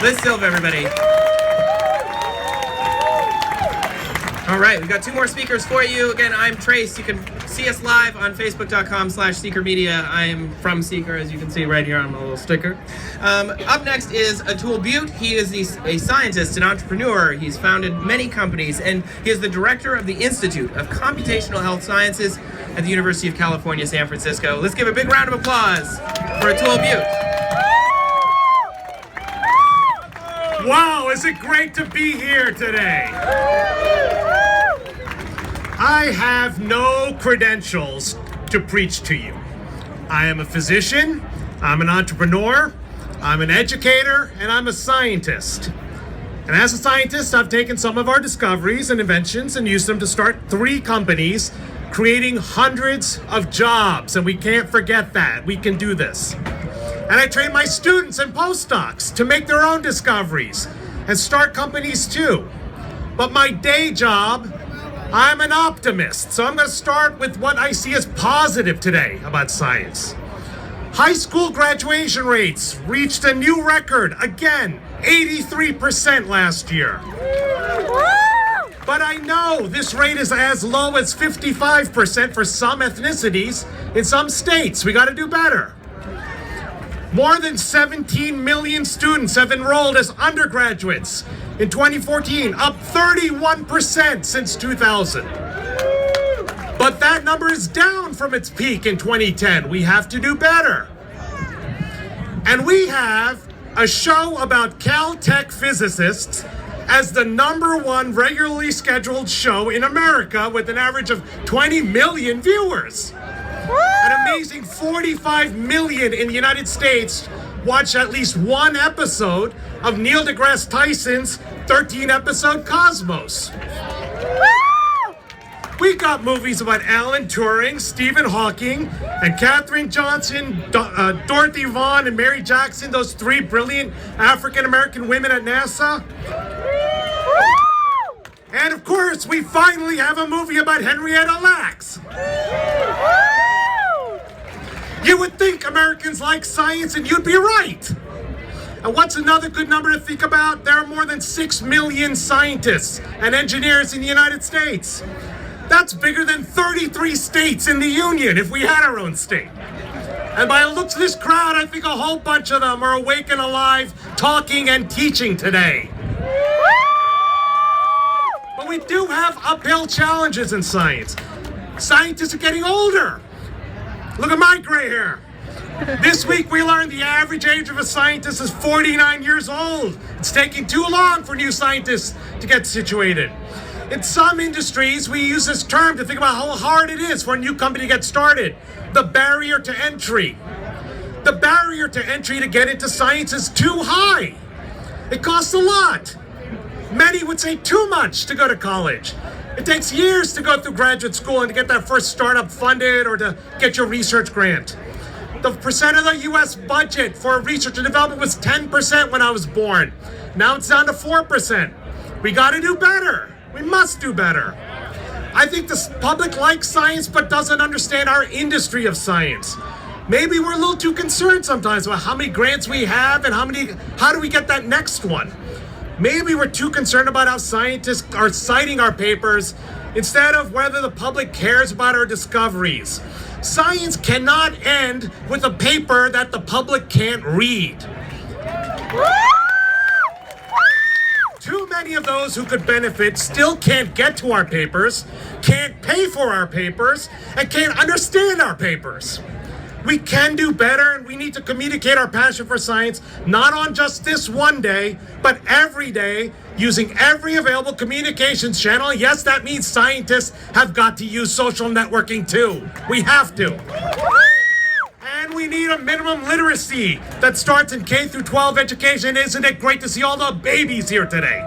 Liz Silva, everybody. All right, we've got two more speakers for you. Again, I'm Trace. You can see us live on facebook.com/Seeker Media. I am from Seeker, as you can see right here on my little sticker. Up next is Atul Butte. He is a scientist, an entrepreneur. He's founded many companies, and he is the director of the Institute of Computational Health Sciences at the University of California, San Francisco. Let's give a big round of applause for Atul Butte. Wow, is it great to be here today? I have no credentials to preach to you. I am a physician, I'm an entrepreneur, I'm an educator, and I'm a scientist. And as a scientist, I've taken some of our discoveries and inventions and used them to start 3 companies, creating hundreds of jobs. And we can't forget that. We can do this. And I train my students and postdocs to make their own discoveries and start companies too. But my day job, I'm an optimist. So I'm going to start with what I see as positive today about science. High school graduation rates reached a new record, again, 83% last year. But I know this rate is as low as 55% for some ethnicities in some states. We got to do better. More than 17 million students have enrolled as undergraduates in 2014, up 31% since 2000. But that number is down from its peak in 2010. We have to do better. And we have a show about Caltech physicists as the #1 regularly scheduled show in America with an average of 20 million viewers. An amazing 45 million in the United States watched at least one episode of Neil deGrasse Tyson's 13-episode Cosmos. We got movies about Alan Turing, Stephen Hawking, and Katherine Johnson, Dorothy Vaughan, and Mary Jackson, those 3 brilliant African-American women at NASA. And of course, we finally have a movie about Henrietta Lacks. You would think Americans like science, and you'd be right. And what's another good number to think about? There are more than 6 million scientists and engineers in the United States. That's bigger than 33 states in the Union if we had our own state. And by the looks of this crowd, I think a whole bunch of them are awake and alive, talking and teaching today. But we do have uphill challenges in science. Scientists are getting older. Look at my gray hair. This week we learned the average age of a scientist is 49 years old. It's taking too long for new scientists to get situated. In some industries, we use this term to think about how hard it is for a new company to get started. The barrier to entry. The barrier to entry to get into science is too high. It costs a lot. Many would say too much to go to college. It takes years to go through graduate school and to get that first startup funded or to get your research grant. The percent of the U.S. budget for research and development was 10% when I was born. Now it's down to 4%. We got to do better. We must do better. I think the public likes science but doesn't understand our industry of science. Maybe we're a little too concerned sometimes about how many grants we have and how do we get that next one. Maybe we're too concerned about how scientists are citing our papers instead of whether the public cares about our discoveries. Science cannot end with a paper that the public can't read. Too many of those who could benefit still can't get to our papers, can't pay for our papers, and can't understand our papers. We can do better, and we need to communicate our passion for science, not on just this one day, but every day, using every available communications channel. Yes, that means scientists have got to use social networking too. We have to. And we need a minimum literacy that starts in K through 12 education. Isn't it great to see all the babies here today?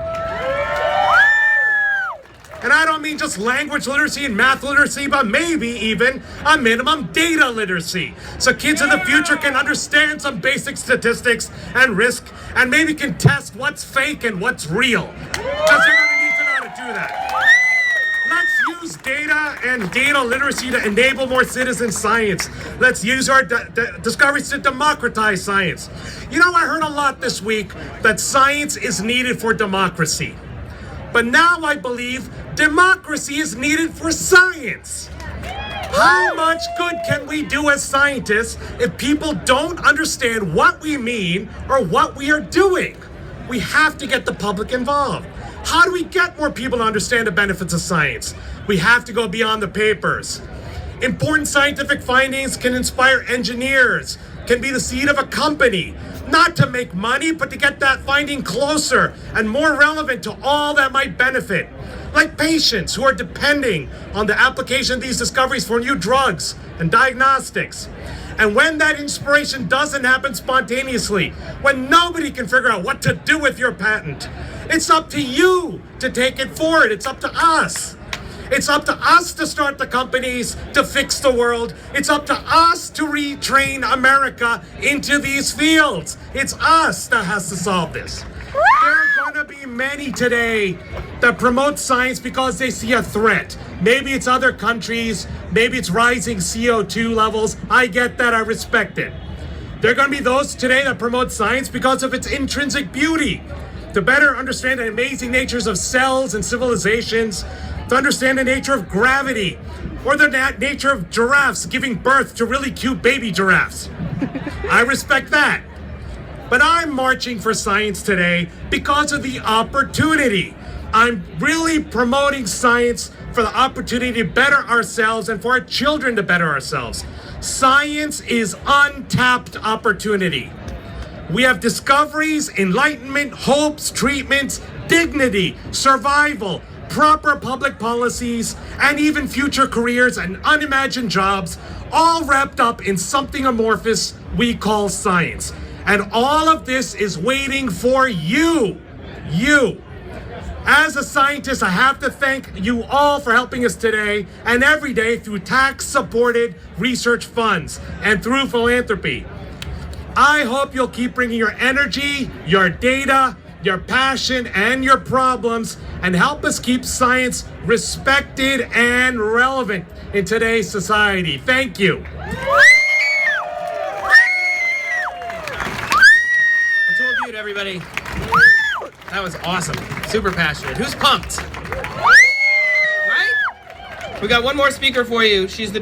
And I don't mean just language literacy and math literacy, but maybe even a minimum data literacy. So kids in the future can understand some basic statistics and risk, and maybe can test what's fake and what's real. Because they're going to need to know how to do that. Let's use use data and data literacy to enable more citizen science. Let's use our discoveries to democratize science. You know, I heard a lot this week that science is needed for democracy. But now I believe democracy is needed for science. How much good can we do as scientists if people don't understand what we mean or what we are doing? We have to get the public involved. How do we get more people to understand the benefits of science? We have to go beyond the papers. Important scientific findings can inspire engineers, can be the seed of a company, not to make money, but to get that finding closer and more relevant to all that might benefit. Like patients who are depending on the application of these discoveries for new drugs and diagnostics. And when that inspiration doesn't happen spontaneously, when nobody can figure out what to do with your patent, it's up to you to take it forward. It's up to us. It's up to us to start the companies to fix the world. It's up to us to retrain America into these fields. It's us that has to solve this. There are going to be many today that promote science because they see a threat. Maybe it's other countries. Maybe it's rising CO2 levels. I get that. I respect it. There are going to be those today that promote science because of its intrinsic beauty. To better understand the amazing natures of cells and civilizations, to understand the nature of gravity, or the nature of giraffes giving birth to really cute baby giraffes. I respect that. But I'm marching for science today because of the opportunity. I'm really promoting science for the opportunity to better ourselves and for our children to better ourselves. Science is untapped opportunity. We have discoveries, enlightenment, hopes, treatments, dignity, survival, proper public policies, and even future careers and unimagined jobs, all wrapped up in something amorphous we call science. And all of this is waiting for you. You. As a scientist, I have to thank you all for helping us today and every day through tax-supported research funds and through philanthropy. I hope you'll keep bringing your energy, your data, your passion, and your problems, and help us keep science respected and relevant in today's society. Thank you. Atul Butte, everybody. That was awesome. Super passionate. Who's pumped? Right? We got one more speaker for you. She's the